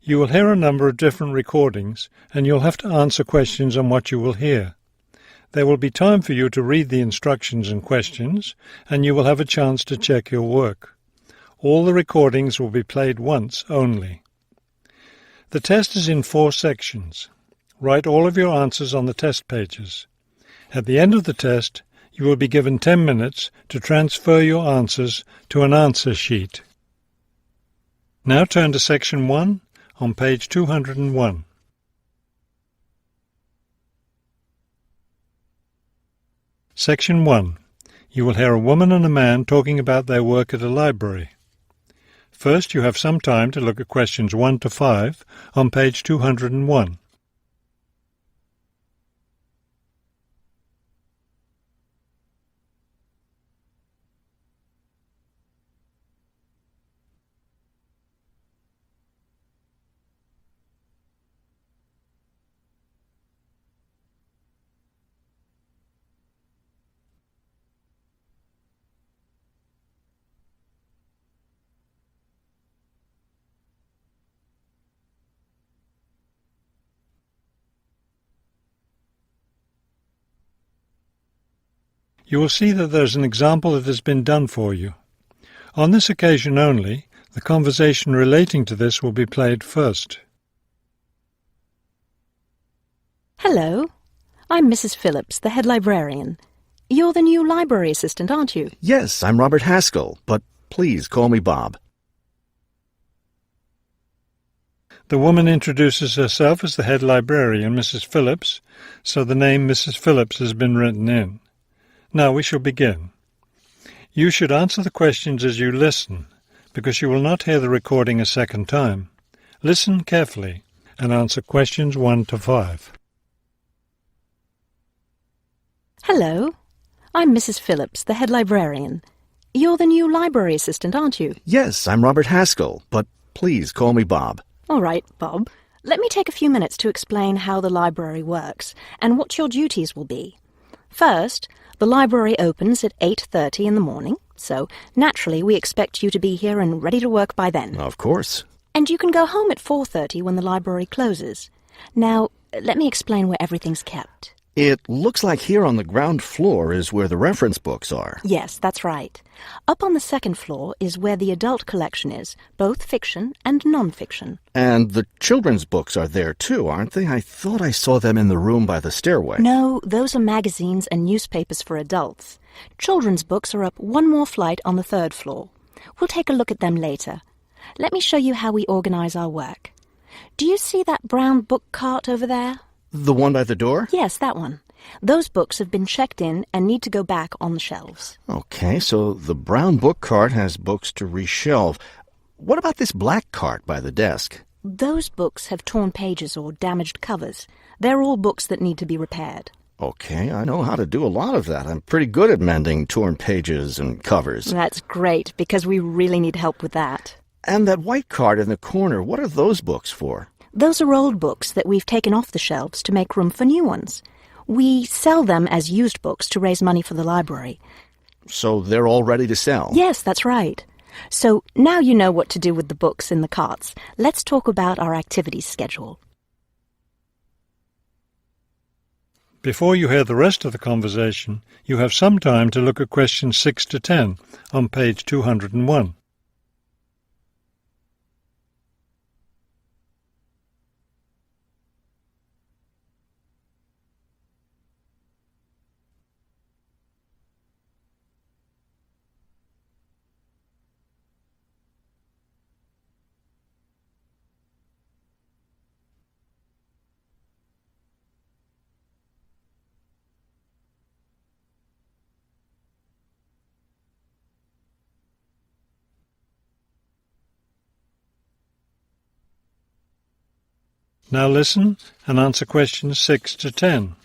You will hear a number of different recordings, and you'll have to answer questions on what you will hear. There will be time for you to read the instructions and questions, and you will have a chance to check your work. All the recordings will be played once only. The test is in 4 sections. Write all of your answers on the test pages. At the end of the test, you will be given 10 minutes to transfer your answers to an answer sheet. Now turn to Section 1 on page 201. Section 1. You will hear a woman and a man talking about their work at a library. First, you have some time to look at questions 1 to 5 on page 201. You will see that there is an example that has been done for you. On this occasion only, the conversation relating to this will be played first. Hello, I'm Mrs. Phillips, the head librarian. You're the new library assistant, aren't you? Yes, I'm Robert Haskell, but please call me Bob. The woman introduces herself as the head librarian, Mrs. Phillips, so the name Mrs. Phillips has been written in. Now we shall begin. You should answer the questions as you listen, because you will not hear the recording a second time. Listen carefully and answer questions 1 to 5. Hello, I'm Mrs. Phillips, the head librarian. You're the new library assistant, aren't you? Yes, I'm Robert Haskell, but please call me Bob. All right, Bob. Let me take a few minutes to explain how the library works and what your duties will be. First, the library opens at 8:30 in the morning, so naturally we expect you to be here and ready to work by then. Of course. And you can go home at 4:30 when the library closes. Now, let me explain where everything's kept. It looks like here on the ground floor is where the reference books are. Yes, that's right. Up on the second floor is where the adult collection is, both fiction and non-fiction. And the children's books are there too, aren't they? I thought I saw them in the room by the stairway. No, those are magazines and newspapers for adults. Children's books are up one more flight on the third floor. We'll take a look at them later. Let me show you how we organize our work. Do you see that brown book cart over there? The one by the door? Yes, that one. Those books have been checked in and need to go back on the shelves. Okay, so the brown book cart has books to reshelve. What about this black cart by the desk? Those books have torn pages or damaged covers. They're all books that need to be repaired. Okay, I know how to do a lot of that. I'm pretty good at mending torn pages and covers. That's great, because we really need help with that. And that white cart in the corner, what are those books for? Those are old books that we've taken off the shelves to make room for new ones. We sell them as used books to raise money for the library. So they're all ready to sell? Yes, that's right. So now you know what to do with the books in the carts. Let's talk about our activities schedule. Before you hear the rest of the conversation, you have some time to look at questions 6 to 10 on page 201. Now listen and answer questions 6 to 10.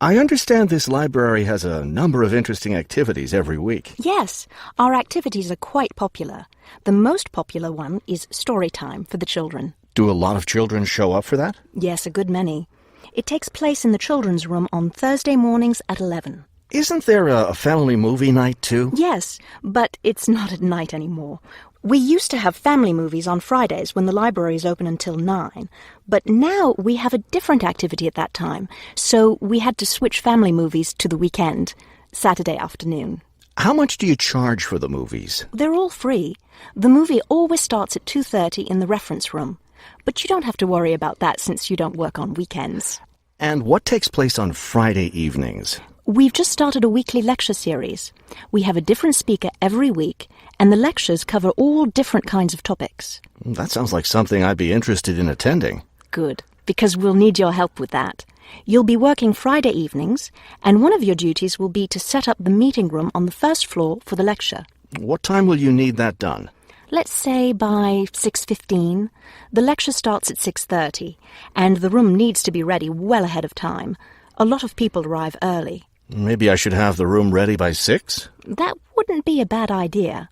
I understand this library has a number of interesting activities every week. Yes, our activities are quite popular. The most popular one is story time for the children. Do a lot of children show up for that? Yes, a good many. It takes place in the children's room on Thursday mornings at 11. Isn't there a family movie night, too? Yes, but it's not at night anymore. We used to have family movies on Fridays when the library is open until 9, but now we have a different activity at that time, so we had to switch family movies to the weekend, Saturday afternoon. How much do you charge for the movies? They're all free. The movie always starts at 2:30 in the reference room, but you don't have to worry about that since you don't work on weekends. And what takes place on Friday evenings? We've just started a weekly lecture series. We have a different speaker every week, and the lectures cover all different kinds of topics. That sounds like something I'd be interested in attending. Good, because we'll need your help with that. You'll be working Friday evenings, and one of your duties will be to set up the meeting room on the first floor for the lecture. What time will you need that done? Let's say by 6:15. The lecture starts at 6:30, and the room needs to be ready well ahead of time. A lot of people arrive early. Maybe I should have the room ready by 6? That wouldn't be a bad idea.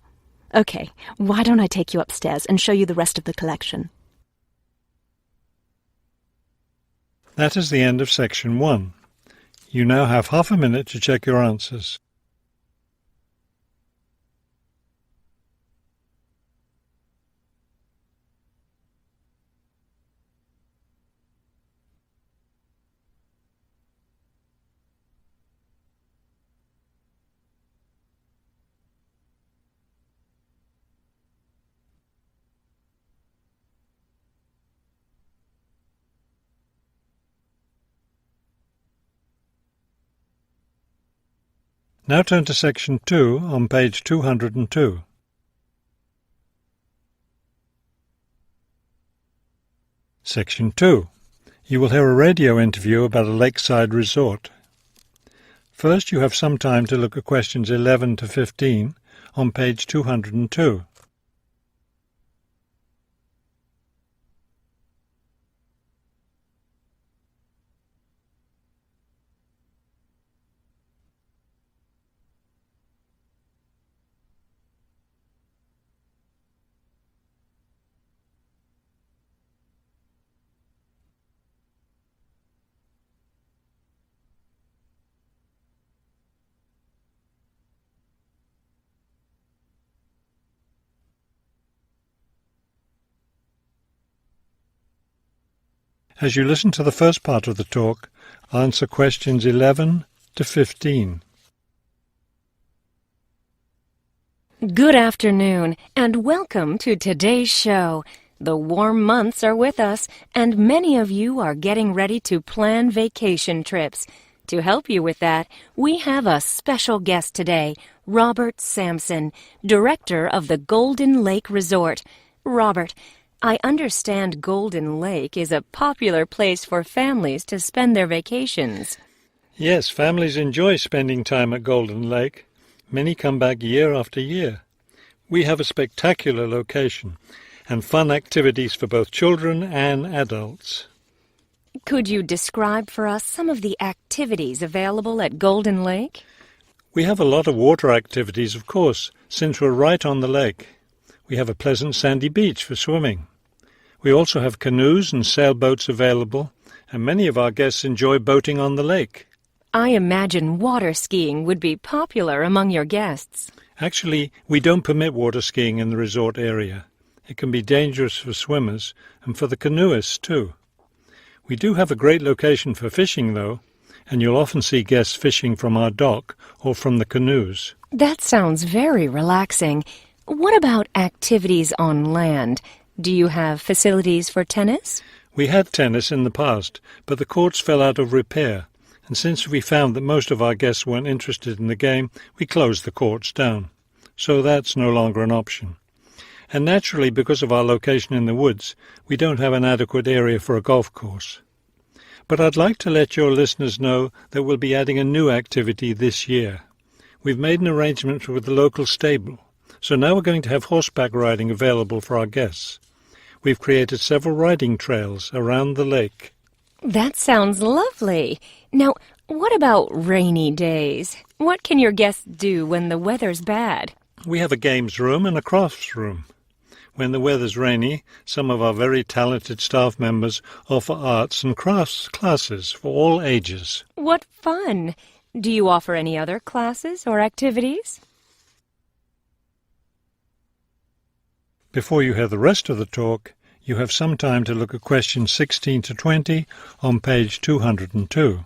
Okay, why don't I take you upstairs and show you the rest of the collection? That is the end of section 1. You now have half a minute to check your answers. Now turn to section 2 on page 202. Section 2. You will hear a radio interview about a lakeside resort. First, you have some time to look at questions 11 to 15 on page 202. As you listen to the first part of the talk, answer questions 11 to 15. Good afternoon, and welcome to today's show. The warm months are with us, and many of you are getting ready to plan vacation trips. To help you with that, we have a special guest today, Robert Sampson, director of the Golden Lake Resort. Robert, I understand Golden Lake is a popular place for families to spend their vacations. Yes, families enjoy spending time at Golden Lake. Many come back year after year. We have a spectacular location and fun activities for both children and adults. Could you describe for us some of the activities available at Golden Lake? We have a lot of water activities, of course, since we're right on the lake. We have a pleasant sandy beach for swimming. We also have canoes and sailboats available, and many of our guests enjoy boating on the lake. I imagine water skiing would be popular among your guests. Actually, we don't permit water skiing in the resort area. It can be dangerous for swimmers and for the canoeists too. We do have a great location for fishing, though, and you'll often see guests fishing from our dock or from the canoes. That sounds very relaxing. What about activities on land? Do you have facilities for tennis? We had tennis in the past, but the courts fell out of repair, and since we found that most of our guests weren't interested in the game, we closed the courts down. So that's no longer an option. And naturally, because of our location in the woods, we don't have an adequate area for a golf course. But I'd like to let your listeners know that we'll be adding a new activity this year. We've made an arrangement with the local stable, so now we're going to have horseback riding available for our guests. We've created several riding trails around the lake. That sounds lovely. Now, what about rainy days? What can your guests do when the weather's bad? We have a games room and a crafts room. When the weather's rainy, some of our very talented staff members offer arts and crafts classes for all ages. What fun! Do you offer any other classes or activities? Before you hear the rest of the talk, you have some time to look at questions 16 to 20 on page 202.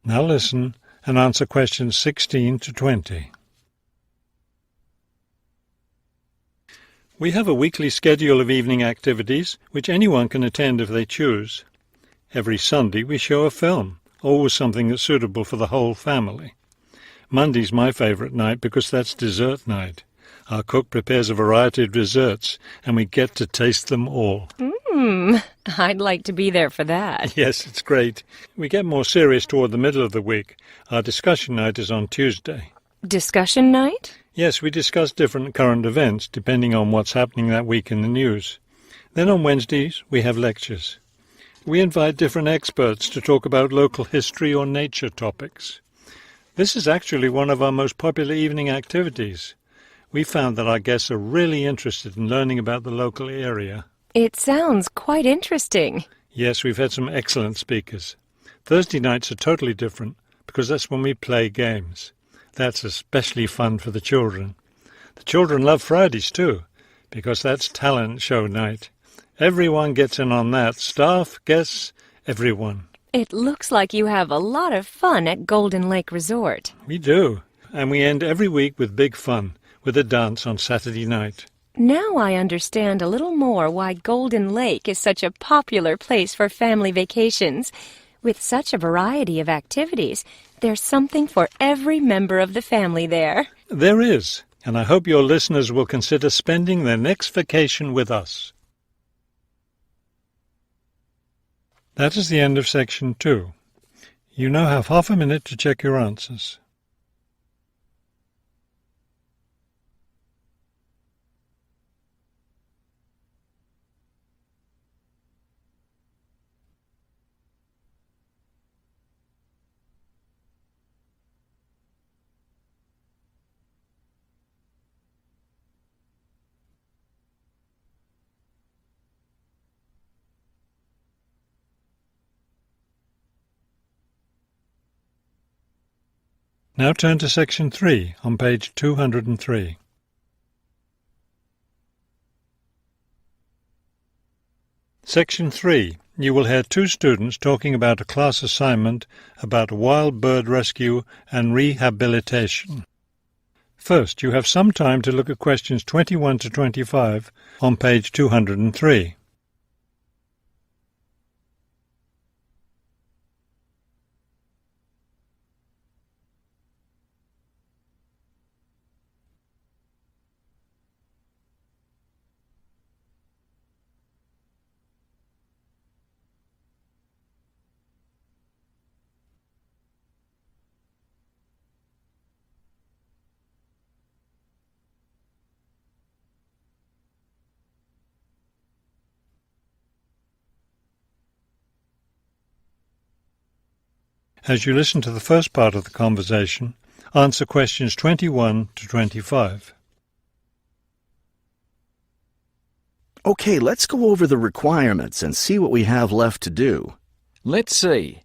Now listen and answer questions 16 to 20. We have a weekly schedule of evening activities which anyone can attend if they choose. Every Sunday we show a film, always something that's suitable for the whole family. Monday's my favourite night because that's dessert night. Our cook prepares a variety of desserts and we get to taste them all. I'd like to be there for that. Yes, it's great. We get more serious toward the middle of the week. Our discussion night is on Tuesday. Discussion night? Yes, we discuss different current events depending on what's happening that week in the news. Then on Wednesdays we have lectures. We invite different experts to talk about local history or nature topics. This is actually one of our most popular evening activities. We found that our guests are really interested in learning about the local area. It sounds quite interesting. Yes, we've had some excellent speakers. Thursday nights are totally different because that's when we play games. That's especially fun for the children. The children love Fridays too because that's talent show night. Everyone gets in on that. Staff, guests, everyone. It looks like you have a lot of fun at Golden Lake Resort. We do. And we end every week with big fun, with a dance on Saturday night. Now I understand a little more why Golden Lake is such a popular place for family vacations. With such a variety of activities, there's something for every member of the family there. There is, and I hope your listeners will consider spending their next vacation with us. That is the end of section 2. You now have half a minute to check your answers. Now turn to section 3 on page 203. Section 3. You will hear two students talking about a class assignment about wild bird rescue and rehabilitation. First, you have some time to look at questions 21 to 25 on page 203. As you listen to the first part of the conversation, answer questions 21 to 25. Okay, let's go over the requirements and see what we have left to do. Let's see.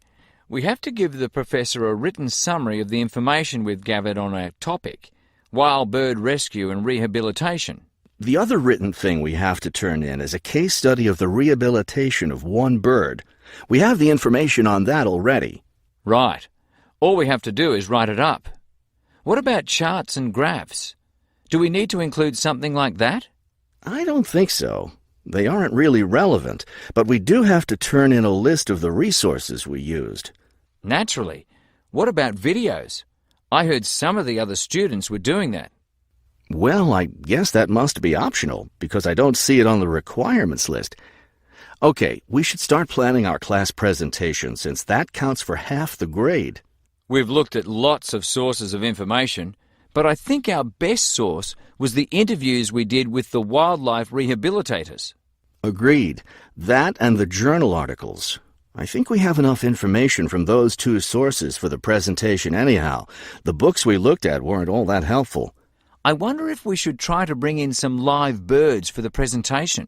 We have to give the professor a written summary of the information we've gathered on our topic, wild bird rescue and rehabilitation. The other written thing we have to turn in is a case study of the rehabilitation of one bird. We have the information on that already. Right. All we have to do is write it up. What about charts and graphs? Do we need to include something like that? I don't think so. They aren't really relevant, but we do have to turn in a list of the resources we used. Naturally. What about videos? I heard some of the other students were doing that. Well, I guess that must be optional, because I don't see it on the requirements list. Okay, we should start planning our class presentation, since that counts for half the grade. We've looked at lots of sources of information, but I think our best source was the interviews we did with the wildlife rehabilitators. Agreed. That and the journal articles. I think we have enough information from those two sources for the presentation anyhow. The books we looked at weren't all that helpful. I wonder if we should try to bring in some live birds for the presentation.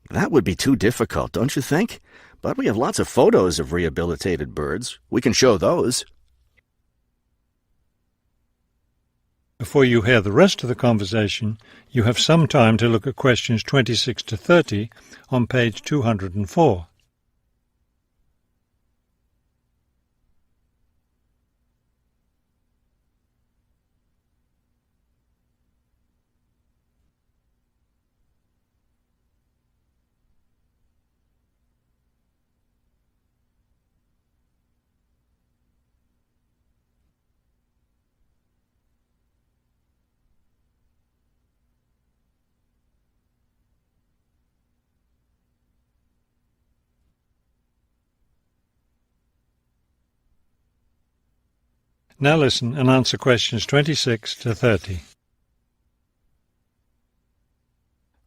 That would be too difficult, don't you think? But we have lots of photos of rehabilitated birds. We can show those. Before you hear the rest of the conversation, you have some time to look at questions 26 to 30 on page 204. Now listen and answer questions 26 to 30.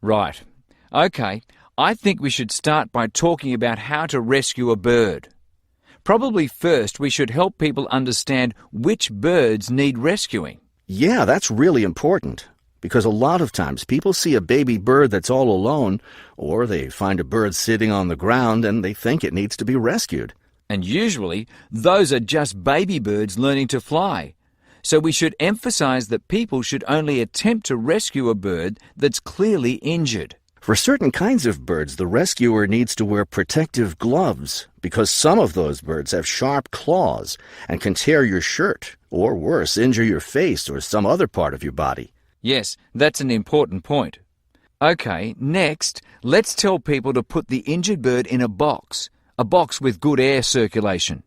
Right. OK, I think we should start by talking about how to rescue a bird. Probably first we should help people understand which birds need rescuing. Yeah, that's really important. Because a lot of times people see a baby bird that's all alone, or they find a bird sitting on the ground and they think it needs to be rescued. And usually, those are just baby birds learning to fly. So we should emphasize that people should only attempt to rescue a bird that's clearly injured. For certain kinds of birds, the rescuer needs to wear protective gloves because some of those birds have sharp claws and can tear your shirt, or worse, injure your face or some other part of your body. Yes, that's an important point. OK, next, let's tell people to put the injured bird in a box with good air circulation.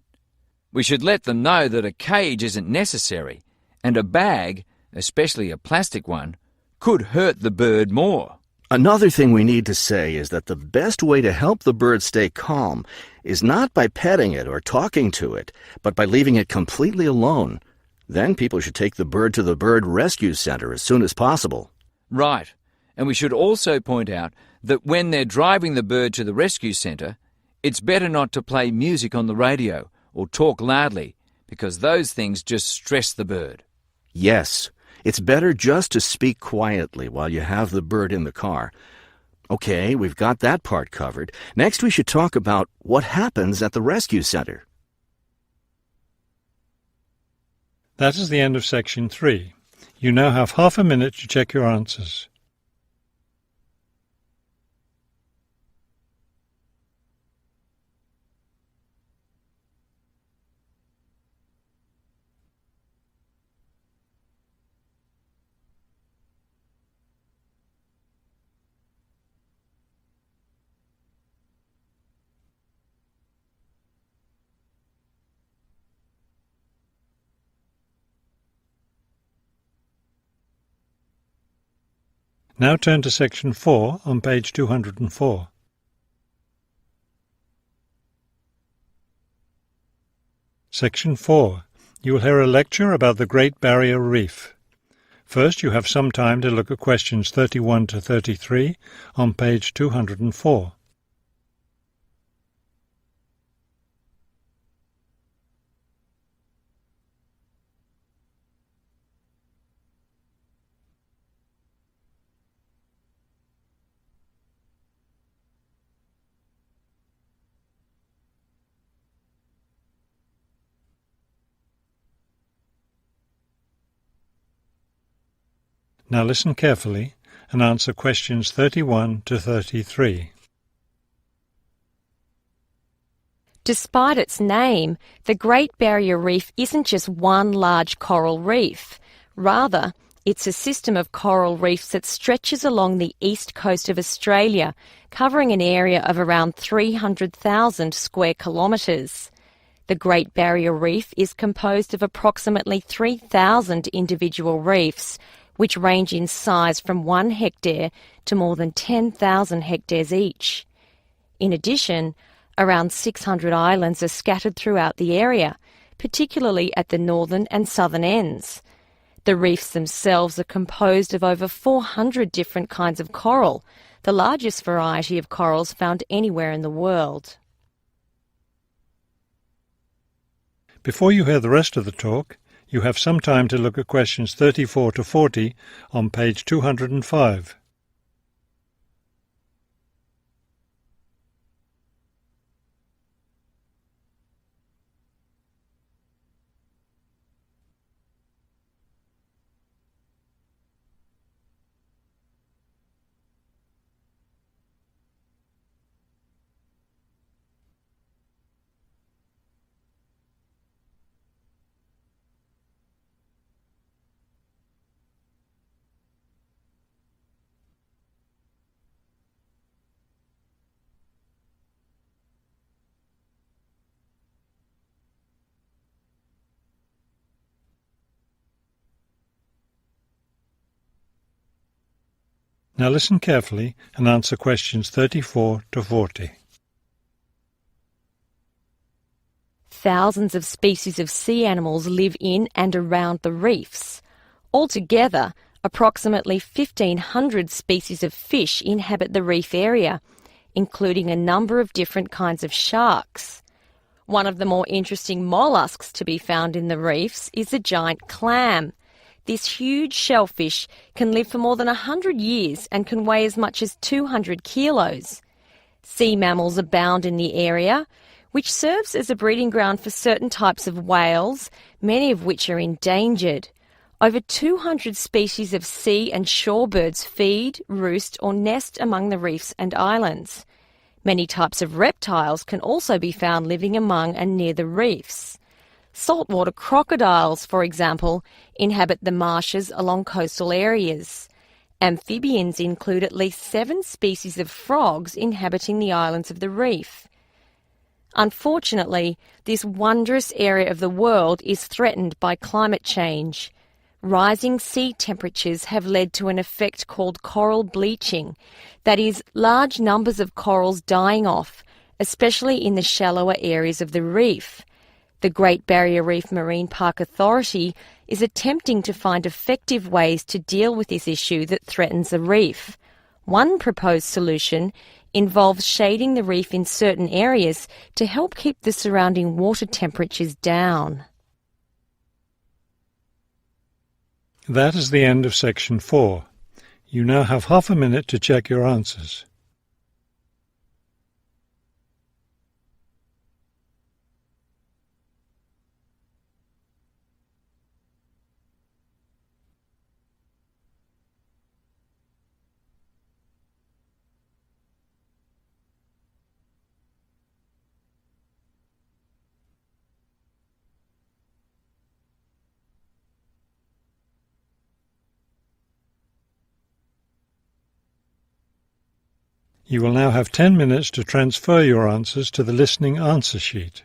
We should let them know that a cage isn't necessary, and a bag, especially a plastic one, could hurt the bird more. Another thing we need to say is that the best way to help the bird stay calm is not by petting it or talking to it, but by leaving it completely alone. Then people should take the bird to the bird rescue center as soon as possible. Right, and we should also point out that when they're driving the bird to the rescue center, it's better not to play music on the radio or talk loudly, because those things just stress the bird. Yes, it's better just to speak quietly while you have the bird in the car. Okay, we've got that part covered. Next we should talk about what happens at the rescue center. That is the end of section 3. You now have half a minute to check your answers. Now turn to section 4 on page 204. Section 4. You will hear a lecture about the Great Barrier Reef. First, you have some time to look at questions 31 to 33 on page 204. Now listen carefully and answer questions 31 to 33. Despite its name, the Great Barrier Reef isn't just one large coral reef. Rather, it's a system of coral reefs that stretches along the east coast of Australia, covering an area of around 300,000 square kilometres. The Great Barrier Reef is composed of approximately 3,000 individual reefs, which range in size from 1 hectare to more than 10,000 hectares each. In addition, around 600 islands are scattered throughout the area, particularly at the northern and southern ends. The reefs themselves are composed of over 400 different kinds of coral, the largest variety of corals found anywhere in the world. Before you hear the rest of the talk, you have some time to look at questions 34 to 40 on page 205. Now listen carefully and answer questions 34 to 40. Thousands of species of sea animals live in and around the reefs. Altogether, approximately 1,500 species of fish inhabit the reef area, including a number of different kinds of sharks. One of the more interesting mollusks to be found in the reefs is the giant clam. This huge shellfish can live for more than 100 years and can weigh as much as 200 kilos. Sea mammals abound in the area, which serves as a breeding ground for certain types of whales, many of which are endangered. Over 200 species of sea and shorebirds feed, roost or nest among the reefs and islands. Many types of reptiles can also be found living among and near the reefs. Saltwater crocodiles, for example, inhabit the marshes along coastal areas. Amphibians include at least 7 species of frogs inhabiting the islands of the reef. Unfortunately, this wondrous area of the world is threatened by climate change. Rising sea temperatures have led to an effect called coral bleaching, that is, large numbers of corals dying off, especially in the shallower areas of the reef. The Great Barrier Reef Marine Park Authority is attempting to find effective ways to deal with this issue that threatens the reef. One proposed solution involves shading the reef in certain areas to help keep the surrounding water temperatures down. That is the end of section 4. You now have half a minute to check your answers. You will now have 10 minutes to transfer your answers to the listening answer sheet.